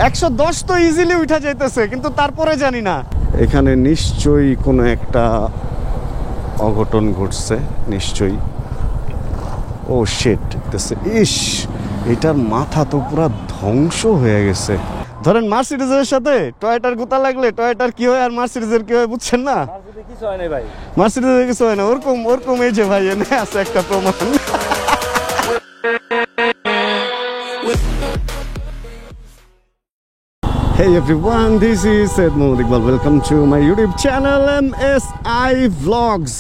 110 তো ইজিলি উঠা যাইতেছে, কিন্তু তারপরে জানি না এখানে নিশ্চয়ই কোনো একটা অঘটন ঘটছে নিশ্চয়ই। ও শিট, ইস, এটার মাথা তো পুরো ধ্বংস হয়ে গেছে। ধরেন মার্সিডিজের সাথে টয়োটার গুতা লাগলে টয়োটার কি হয় আর মার্সিডিজের কি হয় বুঝছেন না? মার্সিডিজের কিছু হয় না, ওরকম ওরকম। এই যে ভাই এনে আছে একটা প্রমাণ। Hey everyone, this is Syed Mohammad Iqbal. Welcome to my YouTube channel MSI Vlogs.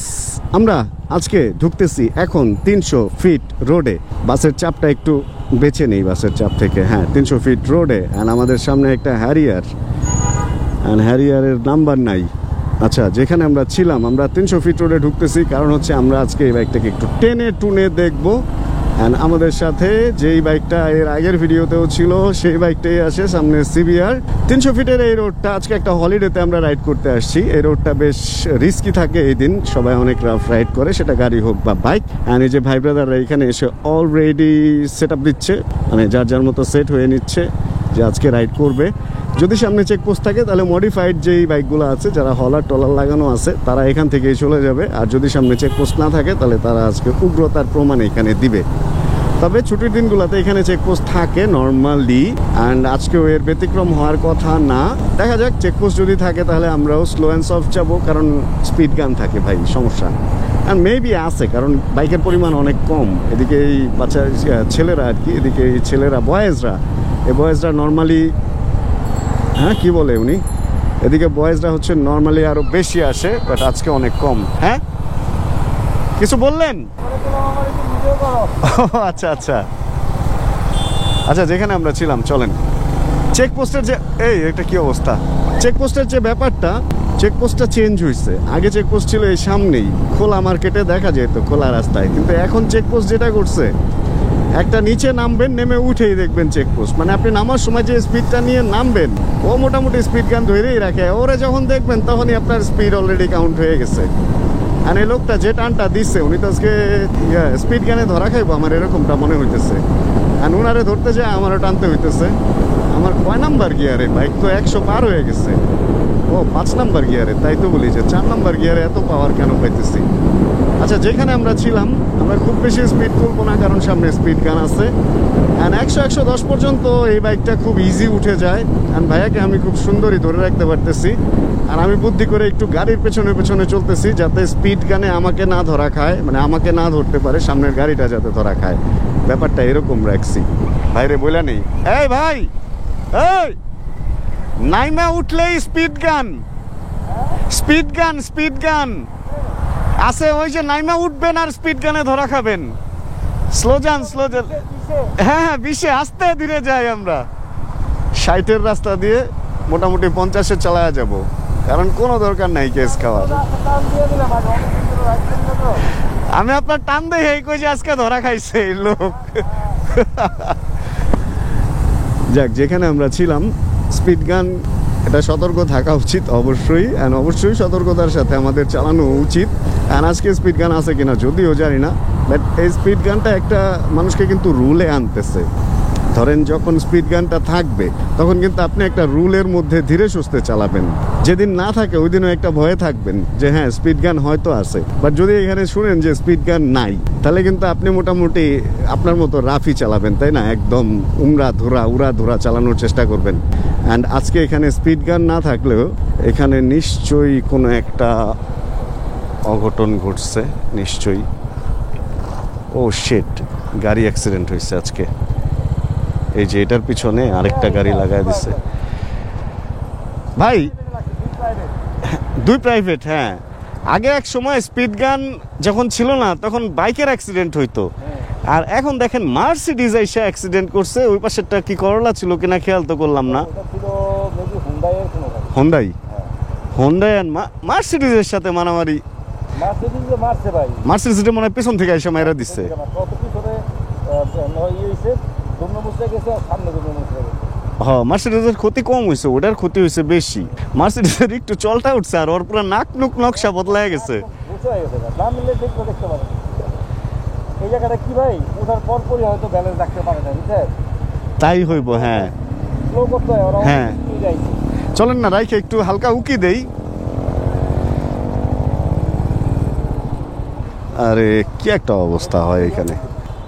আমরা আজকে ঢুকতেছি এখন 300 ফিট রোডে। বাসের চাপটা একটু বেছে নেই বাসের চাপ থেকে। হ্যাঁ, 300 ফিট রোডে। অ্যান্ড আমাদের সামনে একটা হ্যারিয়ার, অ্যান্ড হ্যারিয়ারের নাম্বার নাই। আচ্ছা, যেখানে আমরা ছিলাম, আমরা 300 ফিট রোডে ঢুকতেছি, কারণ হচ্ছে আমরা আজকে এই বাইকটাকে একটু টেনে টুনে দেখবো। অ্যান্ড আমাদের সাথে যেই বাইকটা এর আগের ভিডিওতেও ছিল সেই বাইকটাই আসে সামনে সিবিআর। 300 ফিটের এই রোডটা আজকে একটা হলিডেতে আমরা রাইড করতে আসছি। এই রোডটা বেশ রিস্কি থাকে এই দিন, সবাই অনেক রাফ রাইড করে, সেটা গাড়ি হোক বা বাইক। অ্যান্ড এই যে ভাই ব্রাদাররা এখানে এসে অলরেডি সেট আপ দিচ্ছে, মানে যার যার মতো সেট হয়ে নিচ্ছে যে আজকে রাইড করবে। যদি সামনে চেকপোস্ট থাকে তাহলে মডিফাইড যেই বাইকগুলো আছে, যারা হলার টলার লাগানো আছে, তারা এখান থেকেই চলে যাবে। আর যদি সামনে চেকপোস্ট না থাকে তাহলে তারা আজকে উগ্রতার প্রমাণ এখানে দিবে। তবে ছুটির দিনগুলোতে এখানে চেকপোস্ট থাকে নর্মালি, অ্যান্ড আজকেও এর ব্যতিক্রম হওয়ার কথা না। দেখা যাক, চেকপোস্ট যদি থাকে তাহলে আমরাও স্লো অ্যান্ড সফট যাবো, কারণ স্পিড গান থাকে ভাই, সমস্যা। অ্যান্ড মেবি আছে, কারণ বাইকের পরিমাণ অনেক কম। এদিকে এই বাচ্চা ছেলেরা আর কি, এদিকে এই ছেলেরা বয়েজরা, এই বয়েজরা নর্মালি, হ্যাঁ কি বলে উনি, এদিকে বয়েজরা হচ্ছে নর্মালি আরো বেশি আসে, বাট আজকে অনেক কম। হ্যাঁ, কিছু বললেন? আচ্ছা আচ্ছা আচ্ছা, যেখানে আমরা ছিলাম চলেন। চেকপোস্টের যে এটা কি অবস্থা, চেকপোস্টের যে ব্যাপারটা, চেকপোস্টটা চেঞ্জ হয়েছে। আগে চেকপোস্ট ছিল এই সামনেই, খোলা মার্কেটে দেখা যেত, খোলা রাস্তায়। কিন্তু এখন চেকপোস্ট যেটা করছে, একটা নিচে নামবেন, নেমে উঠেই দেখবেন চেকপোস্ট। মানে আপনি নামার সময় যে স্পিডটা নিয়ে নামবেন, ও মোটামুটি স্পিড গান ধরেই রাখে। ওরে যখন দেখবেন তখনই আপনার স্পিড অলরেডি কাউন্ট হয়ে গেছে। আর এই লোকটা যে টানটা দিচ্ছে, উনি তো আজকে স্পিড গানে ধরা খাইবো, আমার এরকমটা মনে হইতেছে। আর উনারে ধরতে যায় আমারও টানতে হইতেছে। আমার কয় নাম্বার গিয়ারে? বাইক তো 100 পার হয়ে গেছে। ও 5 নাম্বার গিয়ারে, তাই তো বলি যে 4 নাম্বার গিয়ারে এত পাওয়ার কেন পাইতেছি। আচ্ছা, যেখানে আমরা ছিলাম, আমরা খুব বেশি স্পিড তুলবো না, কারণ সামনে স্পিড গান আছে। অ্যান্ড 100-110 পর্যন্ত এই বাইকটা খুব ইজি উঠে যায়। অ্যান্ড ভাইয়াকে আমি খুব সুন্দরই ধরে রাখতে পারতেছি। আর আমি বুদ্ধি করে একটু গাড়ির পেছনে পেছনে চলতেছি, যাতে স্পিড গানে আমাকে না ধরা খায়, মানে আমাকে না ধরতে পারে, সামনের গাড়িটা যাতে ধরা খায়। ব্যাপারটা এরকম রাখছি। ভাইরে বইলা নেই, এই ভাই, এই নাইমা উঠলেই স্পিড গান, স্পিড গান, স্পিড গান আছে। ওই যে নাইমা উঠবেন আর স্পিড গানে ধরা খাবেন। স্লো যান, স্লো যান। হ্যাঁ হ্যাঁ, 20-এ আস্তে ধীরে যাই আমরা। 60-এর রাস্তা দিয়ে মোটামুটি 50-এ চালায়া যাব, কারণ কোনো দরকার নাই কেস খাওয়ার। আমি আপনার টান দেখে কই যে আজকে ধরা খাইছে এই লোক। যাক, যেখানে আমরা ছিলাম স্পিড গান, এটা সতর্ক থাকা উচিত অবশ্যই। অ্যান্ড অবশ্যই সতর্কতার সাথে আমাদের চালানো উচিত। অ্যান্ড আজকে স্পিড গান আছে কিনা যদিও জানি না, বাট এই স্পিড গানটা একটা মানুষকে কিন্তু রুলে আনতেছে। ধরেন যখন স্পিড গানটা থাকবে, তখন কিন্তু আপনি একটা রুলের মধ্যে ধীরে সুস্থে চালাবেন। যেদিন না থাকে ওই দিনও একটা ভয়ে থাকবেন যে হ্যাঁ স্পিড গান হয়তো আছে। বাট যদি এখানে শুনেন যে স্পিড গান নাই, তাহলে কিন্তু আপনি মোটামুটি আপনার মতো রাফি চালাবেন, তাই না? একদম উড়া ধরা চালানোর চেষ্টা করবেন। অ্যান্ড আজকে এখানে স্পিড গান না থাকলেও এখানে নিশ্চয়ই কোনো একটা অঘটন ঘটছে নিশ্চয়ই। ও শিট, গাড়ি অ্যাক্সিডেন্ট হয়েছে আজকে। এই যে এটার পিছনে আরেকটা গাড়ি লাগাই দিছে ভাই, 2 প্রাইভেট। হ্যাঁ, আগে এক সময় স্পিড গান যখন ছিল না, তখন বাইকের অ্যাক্সিডেন্ট হইতো। আর এখন দেখেন মার্সিডিজ এসে অ্যাক্সিডেন্ট করছে। ওই পাশেরটা কি করলা ছিল কিনা খেয়াল তো করলাম না। হোন্ডাই আর মার্সিডিজের সাথে মারামারি। মার্সিডিজটা মনে হয় পেছন থেকে এসে মাইরা দিচ্ছে। হ্যাঁ, মার্সিডিজের ক্ষতি কম হয়েছে, ওটার ক্ষতি হয়েছে বেশি। মার্সিডিজের একটু চলটা উঠছে, আর ওর পুরো নাক নুক নকশা বদলায় গেছে। তাই হইব। হ্যাঁ, স্লো করতে হয় ওরা হ্যাঁ। স্পিড যাইছে চলেন না রাইখে একটু হালকা উকি দেই। আরে কি একটা অবস্থা হয় এখানে।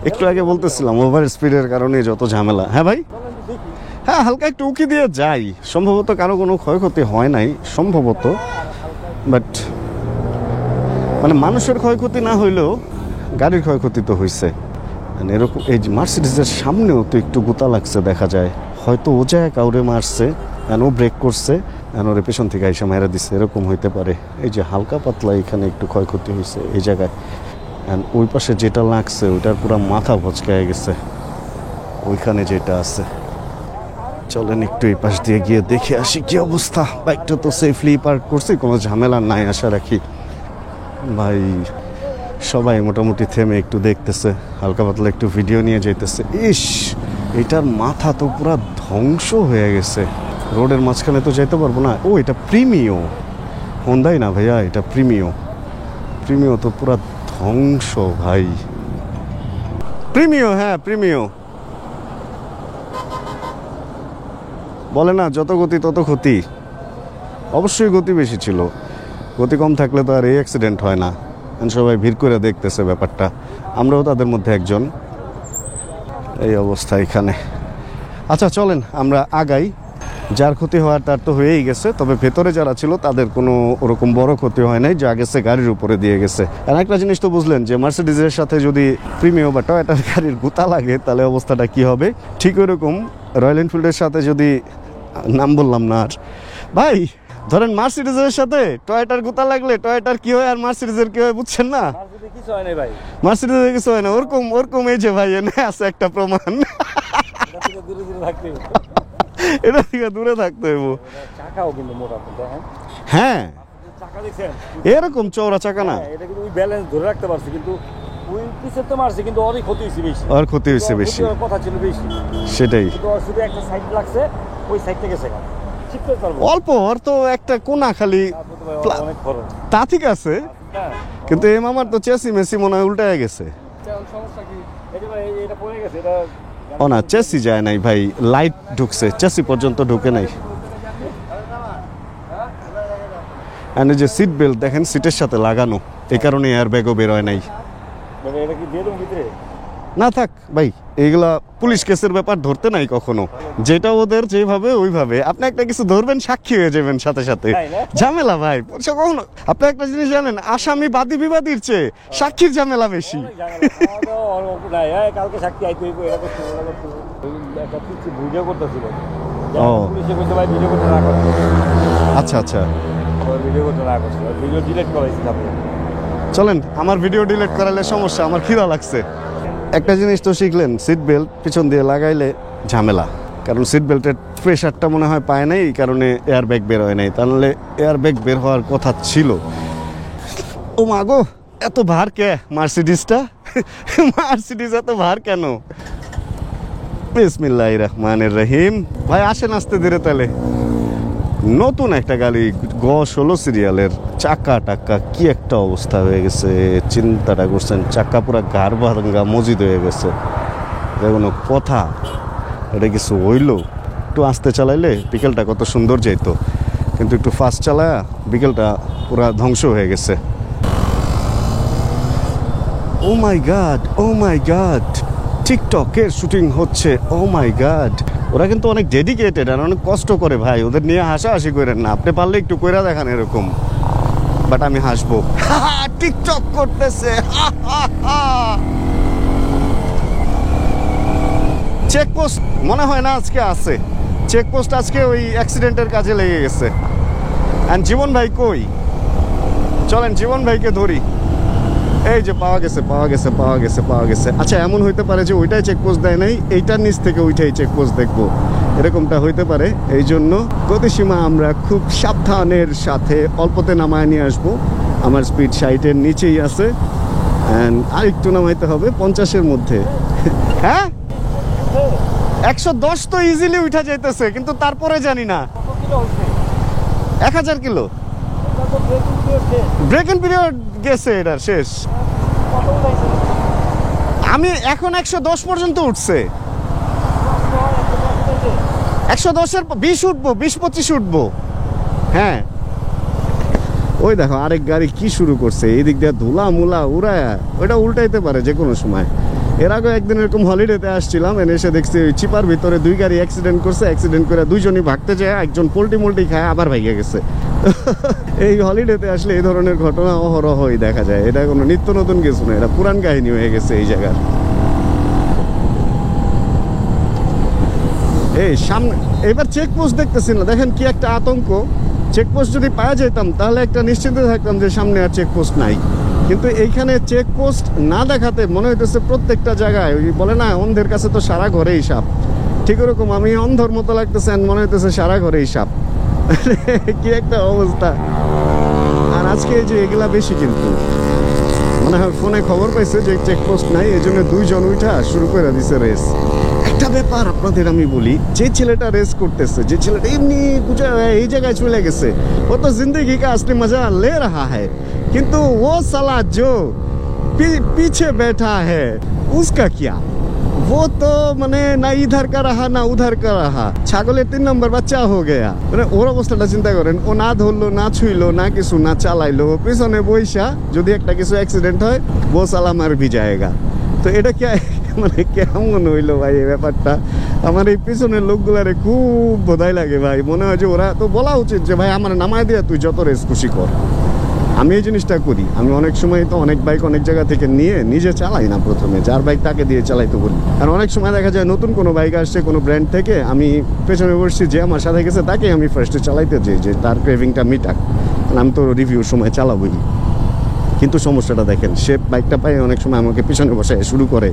একটু আগে বলতেছিলাম ওভার স্পিডের কারণে যত ঝামেলা। হ্যাঁ ভাই, চলেন তো দেখি হ্যাঁ হালকা একটু উকি দিয়ে যাই। সম্ভবত কারো কোনো ক্ষয়ক্ষতি হয় নাই সম্ভবত, বাট মানে মানুষের ক্ষয়ক্ষতি না হইলেও গাড়ির ক্ষয়ক্ষতি তো হয়েছে। এরকম এই যে মার্সিডিজের সামনেও তো একটু গুতা লাগছে দেখা যায়, হয়তো ও যায় কাউরে মারছে, ও ব্রেক করছে, ওরে পেছন থেকে আইসা মেরা দিচ্ছে, এরকম হইতে পারে। এই যে হালকা পাতলা এখানে একটু ক্ষয়ক্ষতি হয়েছে এই জায়গায়। ওই পাশে যেটা লাগছে ওইটার পুরো মাথা ভচকায় গেছে ওইখানে যেটা আছে। চলেন একটু এই পাশ দিয়ে গিয়ে দেখে আসি কি অবস্থা। বাইকটা তো সেফলি পার্ক করছি, কোনো ঝামেলা নাই আশা রাখি। ভাই সবাই মোটামুটি থেমে একটু দেখতেছে, হালকা পাতলা একটু ভিডিও নিয়ে যাইতেছে। ইস, এটার মাথা তো পুরো ধ্বংস হয়ে গেছে, রোডের মাঝখানে তো যাইতে পারবো না। ও এটা প্রিমিও হোন্ডাই না ভাইয়া, এটা প্রিমিও। প্রিমিও তো পুরো ধ্বংস ভাই। প্রিমিও, হ্যাঁ প্রিমিও। বলে না যত গতি তত ক্ষতি। অবশ্যই গতি বেশি ছিল, গতি কম থাকলে তো আর এই অ্যাক্সিডেন্ট হয় না। সবাই ভিড় করে দেখতেছে ব্যাপারটা, আমরাও তাদের মধ্যে একজন। এই অবস্থা এখানে। আচ্ছা চলেন আমরা আগাই। যার ক্ষতি হওয়ার তার তো হয়েই গেছে, তবে ভেতরে যারা ছিল তাদের কোনো ওরকম বড় ক্ষতি হয় নাই, যা গেছে গাড়ির উপরে দিয়ে গেছে। আর একটা জিনিস তো বুঝলেন যে মার্সিডিজের সাথে যদি প্রিমিয়াম বা টয়োটার গাড়ির গুতা লাগে তাহলে অবস্থাটা কি হবে। ঠিক ওইরকম রয়্যাল এনফিল্ডের সাথে যদি, নাম বললাম না আর ভাই, ধরেন মার্সিডিজের সাথে টয়োটার গুতা লাগলে টয়োটার কি হয় আর মার্সিডিজের কি হয় বুঝছেন না। মার্সিডিজে কিছু হয় না ভাই, মার্সিডিজের কিছু হয় না, ওরকম ওরকম। এই যে ভাই এনে আছে একটা প্রমাণ। এটা থেকে দূরে দূরে থাকতে হবে। এটা থেকে দূরে থাকতে হইব। চাকাও কিন্তু মোটা দেখেন। হ্যাঁ চাকা দেখছেন এরকম চওড়া চাকা না। এটা কিন্তু ওই ব্যালেন্স ধরে রাখতে পারছে, কিন্তু ওই পিছের তো মারছে কিন্তু ওরই ক্ষতি হয়েছে বেশি। আর ক্ষতি হয়েছে বেশি, কথা ছিল বেশি, সেটাই। কিন্তু ওর শুধু একটা সাইড লাগছে, ওই সাইড থেকে গেছে শিখতে পারবো অল্প, ওর তো একটা কোনা খালি, অনেক খরচ। তা ঠিক আছে, কিন্তু এই মামার তো চেসি মেসি মনে হয় উল্টায় গেছে। সমস্যা কি এই যে ভাই এটা পড়ে গেছে, এটা ও না চেসি যায় নাই ভাই, লাইট ঢুকছে, চেসি পর্যন্ত ঢুকে নাই। আর এই যে সিট বেল্ট দেখেন সিটের সাথে লাগানো, এই কারণে এয়ার ব্যাগও বের হয় নাই। এটা কি দিয়ে দেবো ভিতরে? না থাক ভাই, এইগুলা পুলিশ কেসের ব্যাপার ধরতে নাই কখনো, যেটা ওদের যেভাবে ওইভাবে। আপনি একটা কিছু ধরবেন সাক্ষী হয়ে যাবেন সাথে সাথে, ঝামেলা ভাই কখনো। আপনি একটা জিনিস জানেন, আসামি বাদী বিবাদীর চেয়ে সাক্ষীর ঝামেলা বেশি। কালকে সাক্ষী আইতে হইব, এটা করতে একটা কিছু ভিডিও করতেছিল। ও পুলিশে বলতে ভাই ভিডিও করতে না করতে। আচ্ছা আচ্ছা, ভিডিও করতে না করছিল, ভিডিও ডিলিট করাইছি আপনি। চলেন, আমার ভিডিও ডিলিট করালে সমস্যা, আমার খিদা লাগছে। একটা জিনিস তো শিখলেন, সিট বেল্ট পিছন দিয়ে লাগাইলে ঝামেলা, কারণ সিট বেল্টের প্রেশারটা মনে হয় পায় নাই, এই কারণে এয়ার ব্যাগ বের হয় নাই, তাহলে এয়ার ব্যাগ বের হওয়ার কথা ছিল। ও মা গো, এত ভার কে মার্সিডিজটা? মার্সিডিজ এত ভার কেন? বিসমিল্লাহির রহমানির রহিম। ভাই আসেন আস্তে ধীরে। তাহলে নতুন একটা গাড়ি, গ16 সিরিয়ালের, চাকা টাক্কা কি একটা অবস্থা হয়ে গেছে, চিন্তাটা করছেন? চাকা পুরা গার ভাঙ্গা মজিদ হয়ে গেছে, কোনো কথা? এটা কিছু হইল? একটু আস্তে চালাইলে বিকেলটা কত সুন্দর যেত, কিন্তু একটু ফাস্ট চালায়া বিকেলটা পুরা ধ্বংস হয়ে গেছে। ও মাই গড, ও মাই গড, টিকটকের শুটিং হচ্ছে। ও মাই গড, ওরা কিন্তু অনেক ডেডিকেটেড আর অনেক কষ্ট করে ভাই, ওদের নিয়ে হাসাহাসি করেন না। আপনি পারলে একটু কইরা দেখান এরকম, বাট আমি হাসবো। টিকটক করতেছে। চেকপোস্ট মনে হয় না আজকে আছে, চেকপোস্ট আজকে ওই অ্যাক্সিডেন্টের কাজে লেগে গেছে। অ্যান্ড জীবন ভাই কই? চলেন জীবন ভাইকে ধরি। এই যে পাওয়া গেছে, পাওয়া গেছে, পাওয়া গেছে, পাওয়া গেছে। আচ্ছা এমন হইতে পারে যে ওইটাই চেকপোস্ট দেয় নাই, এইটার নিচ থেকে ওইটাই চেকপোস্ট দেখবো, এরকমটা হইতে পারে। এই জন্য গতিসীমা আমরা খুব সাবধানের সাথে অল্পতে নামায় নিয়ে আসবো। আমার স্পিড 60-এর নিচেই আছে, অ্যান্ড আর একটু নামাইতে হবে 50-এর মধ্যে। হ্যাঁ 110 তো ইজিলি উঠা যাইতেছে, কিন্তু তারপরে জানি না 1000 কিলো ব্রেক ইন পিরিয়ড গেছে, এটার শেষ। আমি এখন 110 পর্যন্ত উঠছে। 110-এর 20 উঠবো, 20-25 উঠবো। হ্যাঁ, ওই দেখো আরেক গাড়ি কি শুরু করছে, এই দিক দিয়ে ধুলা মুলা উড়ায়, ওইটা উল্টাইতে পারে যে কোনো সময়। এর আগে একদিন এরকম হলিডেতে আসছিলাম, এসে দেখছি ওই চিপার ভিতরে 2 গাড়ি অ্যাক্সিডেন্ট করছে। অ্যাক্সিডেন্ট করে 2জনই ভাগতে যায়, একজন পোল্টি খায় আবার ভাইগে গেছে। এই হলিডেতে আসলে এই ধরনের ঘটনা অহরহই দেখা যায়। এটা কোনো নিত্য নতুন কিছু না, এটা পুরান কাহিনী হয়ে গেছে এই জায়গার। এই সামনে এবার চেকপোস্ট দেখতেছি না, দেখেন কি একটা আতঙ্ক। চেকপোস্ট যদি পাওয়া যেতাম তাহলে একটা নিশ্চিন্তে থাকতাম যে সামনে আর চেকপোস্ট নাই। কিন্তু এইখানে চেকপোস্ট না দেখাতে মনে হইতেছে প্রত্যেকটা জায়গায় ওই বলে না, অন্ধের কাছে তো সারা ঘরেই সাপ, ঠিক ওরকম আমি অন্ধর মতো লাগতেছে, মনে হইতেছে সারা ঘরেই সাপ। কি একটা অবস্থা। আর আজকে এই যে এগুলা বেশি, কিন্তু মনে হয় ফোনে খবর পাইছে যে চেকপোস্ট নাই, এই জন্য 2 জন উঠা শুরু করে দিছে রেস। একটা ব্যাপার আপনাদের আমি বলি, যে ছেলেটা রেস করতেছে, যে ছেলেটা এমনি এই জায়গায় চলে গেছে, ও তো জিন্দগি কা আসলি মজা লে রাহা হ্যায়, কিন্তু ও সালা जो पीछे बैठा है उसका क्या, वो तो মানে না ইধার কা রাহা না উধার কা রাহা, ছাগলের 3 নম্বর বাচ্চা হয়ে গেয়া। মানে ওর অবস্থাটা চিন্তা করেন, ও না ধরলো না ছুইলো না কিছু না চালাইলো, পিছনে বইসা যদি একটা কিছু অ্যাক্সিডেন্ট হয় वो साला मर भी जाएगा। তো এটা কি মানে কেমন হইলো ভাই এই ব্যাপারটা। আমার এই পিছনের লোকগুলারে খুব বোধাই লাগে ভাই, মনে হয় যে ওরা তো বলা উচিত যে ভাই আমার নামায় দিয়া তুই যত রেস খুশি কর। আমি এই জিনিসটা করি, আমি অনেক সময় তো অনেক বাইক অনেক জায়গা থেকে নিয়ে নিজে চালাই না, প্রথমে যার বাইক তাকে দিয়ে চালাইতে বলি। আর অনেক সময় দেখা যায় নতুন কোনো বাইক আসছে কোনো ব্র্যান্ড থেকে, আমি পেছনে বসছি, যে আমার সাথে গেছে তাকে আমি ফার্স্টে চালাইতে যাই যে তার ক্রেভিংটা মিটাক, আমি তো রিভিউর সময় চালাবই। কিন্তু সমস্যাটা দেখেন, সে বাইকটা পাই অনেক সময় আমাকে পিছনে বসায় শুরু করে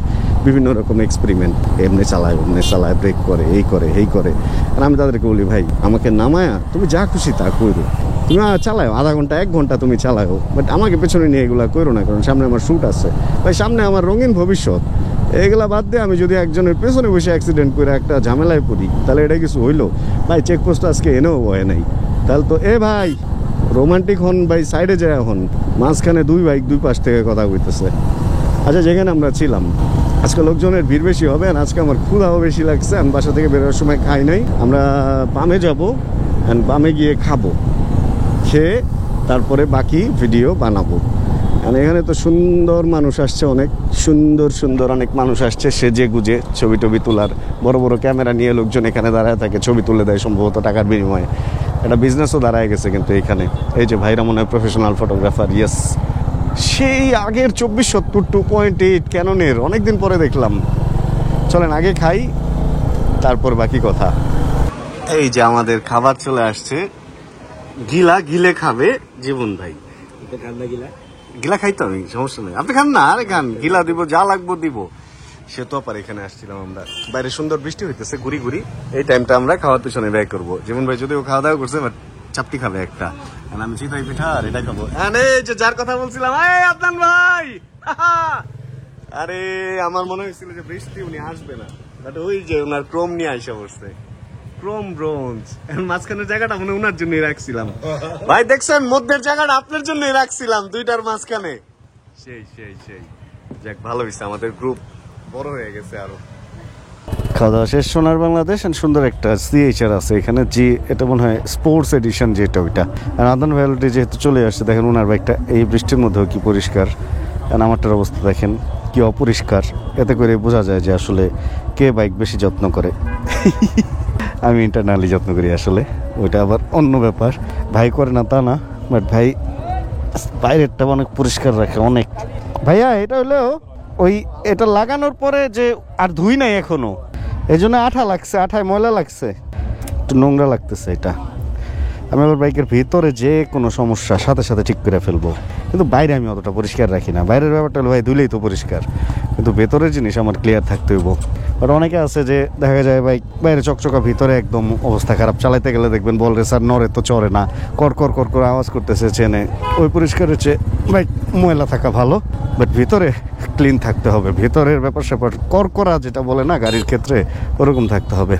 বিভিন্ন রকম এক্সপেরিমেন্ট, এমনি চালায় অমনি চালায়, ব্রেক করে এই করে এই করে। আর আমি তাদেরকে বলি ভাই আমাকে নামায়া তুমি যা খুশি তা করো, তুমি চালাও আধা ঘন্টা 1 ঘন্টা তুমি চালাও, বাট আমাকে পেছনে নিয়ে এগুলো করো না, কারণ সামনে আমার শ্যুট আছে ভাই, সামনে আমার রঙিন ভবিষ্যৎ। এগুলা বাদ দিয়ে আমি যদি একজনের পেছনে বসে অ্যাক্সিডেন্ট করে একটা ঝামেলায় পড়ি তাহলে এটা কিছু হইলো ভাই। চেকপোস্ট আজকে এনেও বয় নাই, তাহলে তো ভাই রোমান্টিক হন ভাই, সাইডে যায় হন, মাঝখানে 2 বাইক 2 পাশ থেকে কথা কইতেছে। আচ্ছা, যেখানে আমরা ছিলাম আজকে লোকজনের ভিড় বেশি হবে, আর আজকে আমার ক্ষুধাও বেশি লাগছে, আমি বাসা থেকে বেরোনোর সময় খাই নাই। আমরা বামে যাব, অ্যান্ড বামে গিয়ে খাবো, খেয়ে তারপরে বাকি ভিডিও বানাবো। আর এখানে তো সুন্দর মানুষ আসছে, অনেক সুন্দর সুন্দর অনেক মানুষ আসছে সেজে গুজে ছবি টবি তোলার। বড় বড় ক্যামেরা নিয়ে লোকজন এখানে দাঁড়ায় থাকে, ছবি তুলে দেয় সম্ভবত টাকার বিনিময়ে। একটা বিজনেসও দাঁড়ায় গেছে কিন্তু এখানে। এই যে ভাইরা মনে হয় প্রফেশনাল ফটোগ্রাফার, ইয়েস, সেই আগের 2470 2.8 ক্যাননের অনেকদিন পরে দেখলাম। চলেন আগে খাই, তারপর বাকি কথা। এই যে আমাদের খাবার চলে আসছে, গিলা গিলে খাবে জীবন ভাই। গিলা খাইতো আমি, সমস্যা নেই, আপনি খান না, আরে খান, গিলা দিব, যা লাগবো দিব। সে তো আবার এখানে আসছিলাম আমরা, বাইরে সুন্দর বৃষ্টি হইতেছে, ঘুরি ঘুরি এই টাইমটা আমরা খাওয়ার পিছনে ব্যয় করবো। যেমন ভাই যদিও খাওয়া দাওয়া করছে, বাট চাপটি খাবে একটা, আর আমি চিতাই পিঠা আর এটাই খাবো। যে যার কথা বলছিলাম, আদনান ভাই, আরে আমার মনে হয়েছিল যে বৃষ্টি উনি আসবে না, বাট ওই যে ওনার ক্রোম নিয়ে আইসা বসছে, ক্রোম ব্রোঞ্জ। মাঝখানের জায়গাটা মনে ওনার জন্যই রাখছিলাম ভাই, দেখছেন মধ্যের জায়গাটা আপনার জন্যই রাখছিলাম, 2টার মাঝখানে। সেই সেই সেই যাক, ভালো হয়েছে, আমাদের গ্রুপ বড় হয়ে গেছে আরো। খাওয়া দাওয়া শেষ, সোনার বাংলাদেশ। সুন্দর একটা সিএইচআর আছে এখানে, জি এটা মনে হয় স্পোর্টস এডিশন যেটা ওইটা। আর আদান ভ্যালিটি যেহেতু চলে আসছে, দেখেন ওনার বাইকটা এই বৃষ্টির মধ্যেও কি পরিষ্কার, আর আমারটার অবস্থা দেখেন কি অপরিষ্কার। এতে করে বোঝা যায় যে আসলে কে বাইক বেশি যত্ন করে। আমি ইন্টারনালি যত্ন করি আসলে, ওইটা আবার অন্য ব্যাপার। ভাই করে না তা না, বাট ভাই বাইরেরটা অনেক পরিষ্কার রাখে অনেক। ভাইয়া এটা হলো ওই এটা লাগানোর পরে যে আর ধুই নাই এখনো, এই জন্য আঠা লাগছে, আঠায় ময়লা লাগছে, একটু নোংরা লাগতেছে এটা। আমি আবার বাইকের ভিতরে যে কোনো সমস্যা সাথে সাথে ঠিক করে ফেলবো, কিন্তু বাইরে আমি অতটা পরিষ্কার রাখি না। বাইরের ব্যাপারটা হলো ভাই ধুলেই তো পরিষ্কার, কিন্তু ভেতরের জিনিস আমার ক্লিয়ার থাকতে হইব। বাট অনেকে আছে যে দেখা যায় বাইক বাইরে চকচকা, ভিতরে একদম অবস্থা খারাপ, চালাইতে গেলে দেখবেন বল রেসার নড়ে তো চড়ে না, কর কর কর করে আওয়াজ করতেছে চেনে। ওই পরিষ্কারের চেয়ে বাইক ময়লা থাকা ভালো, বাট ভিতরে ক্লিন থাকতে হবে। ভেতরের ব্যাপার স্যাপার কর করা যেটা বলে না গাড়ির ক্ষেত্রে, ওরকম থাকতে হবে।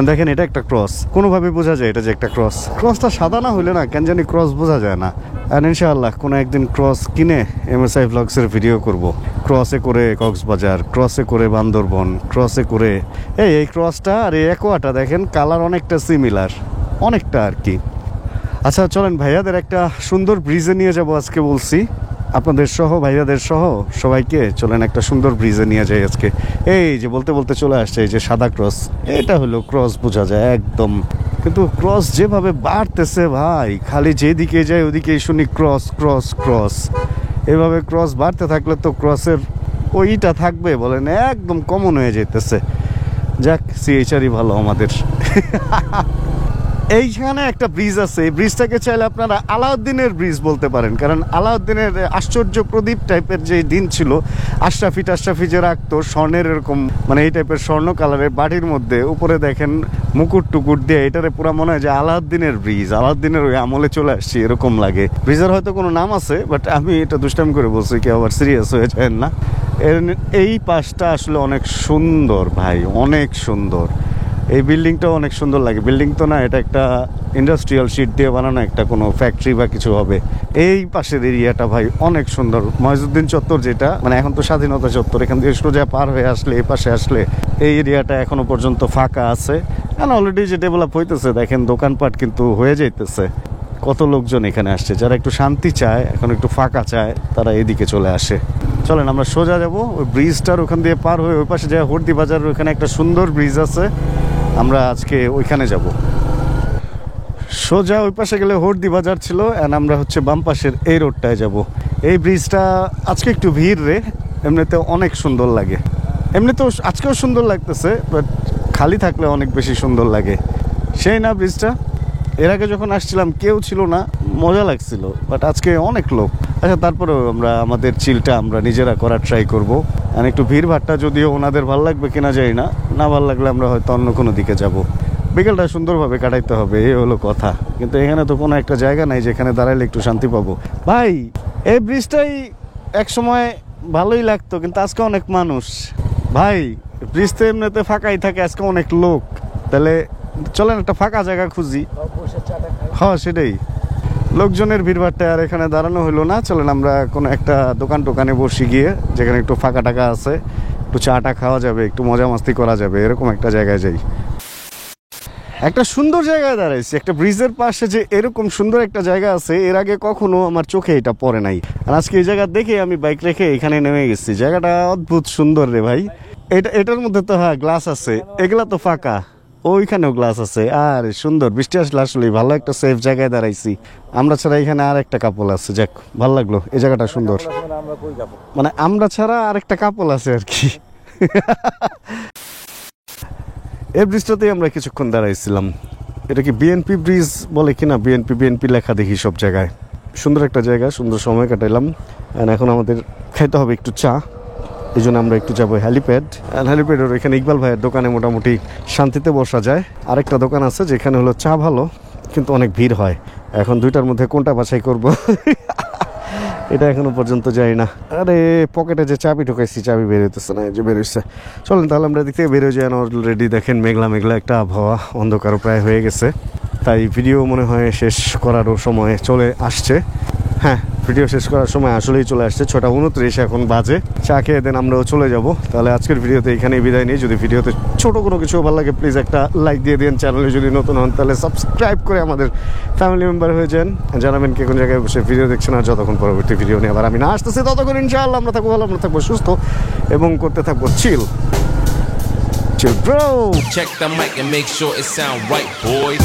দেখেন এটা একটা ক্রস, কোনোভাবে বোঝা যায় এটা যে একটা ক্রস। ক্রসটা সাদা না হলে না কেন জানি ক্রস বোঝা যায় না। আর ইনশাআল্লাহ কোনো একদিন ক্রস কিনে MSI Vlogs-এর ভিডিও করব। ক্রসে করে কক্সবাজার, ক্রসে করে বান্দরবন, ক্রসে করে এই ক্রসটা আর এই অ্যাকোয়াটা দেখেন কালার অনেকটা সিমিলার, অনেকটা আর কি। আচ্ছা চলেন ভাইয়াদের একটা সুন্দর ব্রিজে নিয়ে যাব আজকে, বলছি আপনাদের সহ ভাইয়াদের সহ সবাইকে চলেন একটা সুন্দর ব্রিজে নিয়ে যাই আজকে। এই যে বলতে বলতে চলে আসছে এই যে সাদা ক্রস, এটা হলো ক্রস বোঝা যায় একদম। কিন্তু ক্রস যেভাবে বাড়তেছে ভাই, খালি যেদিকে যায় ওদিকেই শুনি ক্রস ক্রস ক্রস। এভাবে ক্রস বাড়তে থাকলে তো ক্রসের ওইটা থাকবে বলেন, একদম কমন হয়ে যেতেছে। যাক CHR-ই ভালো আমাদের। এইখানে একটা ব্রিজ আছে, এই ব্রিজটাকে চাইলে আপনারা আলাউদ্দিনের ব্রিজ বলতে পারেন, কারণ আলাউদ্দিনের আশ্চর্য প্রদীপ টাইপের যে দিন ছিল, আশরাফি যে রাখতো স্বর্ণের এরকম, মানে এই টাইপের স্বর্ণ কালারের বাটির মধ্যে উপরে দেখেন মুকুট টুকুট দিয়ে, এটারে পুরো মনে হয় যে আলাউদ্দিনের ব্রিজ, আলাউদ্দিনের ওই আমলে চলে আসছি এরকম লাগে। ব্রিজের হয়তো কোনো নাম আছে, বাট আমি এটা দুষ্টামি করে বলছি, কেউ আবার সিরিয়াস হয়ে যায় না। এই পাশটা আসলে অনেক সুন্দর ভাই, অনেক সুন্দর। এই বিল্ডিংটাও অনেক সুন্দর লাগে। বিল্ডিং তো না, এটা একটা ইন্ডাস্ট্রিয়াল শিট দিয়ে বানানো একটা কোনো ফ্যাক্টরি বা কিছু হবে। এই পাশের এরিয়াটা ভাই অনেক সুন্দর। ময়জুদ্দিন চত্বর যেটা, মানে এখন তো স্বাধীনতা চত্বর, এখান থেকে সোজা পার হয়ে আসলে এই পাশে আসলে এই এরিয়াটা এখনো পর্যন্ত ফাঁকা আছে। এখন অলরেডি যে ডেভেলপ হইতেছে দেখেন, দোকানপাট কিন্তু হয়ে যাইতেছে। কত লোকজন এখানে আসছে, যারা একটু শান্তি চায়, এখন একটু ফাঁকা চায়, তারা এদিকে চলে আসে। চলেন আমরা সোজা যাব ওই ব্রিজটার ওখান দিয়ে পার হয়ে ওই পাশে যায় হরদি বাজারের ওখানে একটা সুন্দর ব্রিজ আছে, আমরা আজকে ওইখানে যাব। সোজা ওই পাশে গেলে হরদি বাজার ছিল, অ্যান্ড আমরা হচ্ছে বাম পাশের এই রোডটায় যাব। এই ব্রিজটা আজকে একটু ভিড় রে, এমনিতে অনেক সুন্দর লাগে। এমনিতেও আজকেও সুন্দর লাগতেছে, বাট খালি থাকলে অনেক বেশি সুন্দর লাগে। সেই না ব্রিজটা, এর আগে যখন আসছিলাম কেউ ছিল না, মজা লাগছিল, বাট আজকে অনেক লোক। আচ্ছা তারপরেও আমরা আমাদের চিলটা আমরা নিজেরা করার ট্রাই করবো। আর একটু ভিড় ভাট্টা যদিও ওনাদের ভালো লাগবে কিনা যাই না, না ভালো লাগলে আমরা হয়তো অন্য কোনো দিকে যাব। বিকেলটা সুন্দরভাবে কাটাইতে হবে, এই হলো কথা। কিন্তু এখানে তো কোনো একটা জায়গা নাই যেখানে দাঁড়াইলে একটু শান্তি পাবো। ভাই এই ব্রিজটাই এক সময় ভালোই লাগতো, কিন্তু আজকে অনেক মানুষ ভাই। ব্রিজ তো এমনিতে ফাঁকাই থাকে, আজকে অনেক লোক। তাহলে চলেন একটা ফাঁকা জায়গা খুঁজি। হ্যাঁ সেটাই, লোকজনের ভিড়ভাট্টা আর এখানে দাঁড়ানো হলো না। চলেন আমরা কোনো একটা দোকানে বসি গিয়ে, যেখানে একটু ফাঁকা টাকা আছে, একটু চাটা খাওয়া যাবে, একটু মজা মাস্তি করা যাবে, এরকম একটা জায়গায় যাই। একটা সুন্দর জায়গায় দাঁড়াইছি, একটা ব্রিজের পাশে যে এরকম সুন্দর একটা জায়গা আছে, এর আগে কখনো আমার চোখে এটা পড়ে নাই। আর আজকে এই জায়গা দেখে আমি বাইক রেখে এখানে নেমে গেছি। জায়গাটা অদ্ভুত সুন্দর রে ভাই। এটার মধ্যে তো হ্যাঁ গ্লাস আছে, এগুলা তো ফাঁকা, ওইখানেও গ্লাস আছে। আর সুন্দর, বৃষ্টি আসলে আসলে ভালো একটা সেফ জায়গায় দাঁড়াইছি আমরা ছাড়া। এখানে আর একটা কাপল আছে, যাক ভালো লাগলো, এই জায়গাটা সুন্দর। মানে আমরা ছাড়া আর একটা কাপল আছে আর কি। এই ব্রিজটাতেই আমরা কিছুক্ষণ দাঁড়াইছিলাম। এটা কি বিএনপি ব্রিজ বলে কিনা, বিএনপি লেখা দেখি সব জায়গায়। সুন্দর একটা জায়গা, সুন্দর সময় কাটাইলাম। এখন আমাদের খাইতে হবে একটু চা, এই জন্য আমরা একটু যাবো হ্যালিপ্যাড। হ্যালিপ্যাডের এখানে ইকবাল ভাইয়ের দোকানে মোটামুটি শান্তিতে বসা যায়। আরেকটা দোকান আছে যেখানে হলো চা ভালো, কিন্তু অনেক ভিড় হয়। এখন দুইটার মধ্যে কোনটা বাছাই করব এটা এখনো পর্যন্ত যাই না। আরে পকেটে যে চাবি ঢুকাইছি, চাবি বেরোতেছে না, যে বেরোচ্ছে। চলেন তাহলে আমরা দিক থেকে বেরো যাই। অলরেডি দেখেন মেঘলা মেঘলা একটা আবহাওয়া, অন্ধকারও প্রায় হয়ে গেছে, তাই ভিডিও মনে হয় শেষ করারও সময় চলে আসছে। হ্যাঁ, ভিডিও শেষ করার সময় আসলেই চলে আসছে, 6:29 এখন বাজে। চা খেয়ে দেন আমরাও চলে যাব। তাহলে আজকের ভিডিওতে এখানেই বিদায় নিই। যদি ভিডিওতে ছোট কোনো কিছু ভালো লাগে প্লিজ একটা লাইক দিয়ে দিন। চ্যানেলে যদি নতুন হন তাহলে সাবস্ক্রাইব করে আমাদের ফ্যামিলি মেম্বার হয়ে যান। জানাবেন কে কোন জায়গায় বসে ভিডিও দেখছেন, আর যতক্ষণ পরবর্তী ভিডিও নিয়ে আবার আমি না আসতেছি ততক্ষণ ইনশাআল্লাহ আমরা থাকবো ভালো, আমরা থাকবো সুস্থ এবং করতে থাকবো chill bro. Check the mic and make sure it sound right, boys.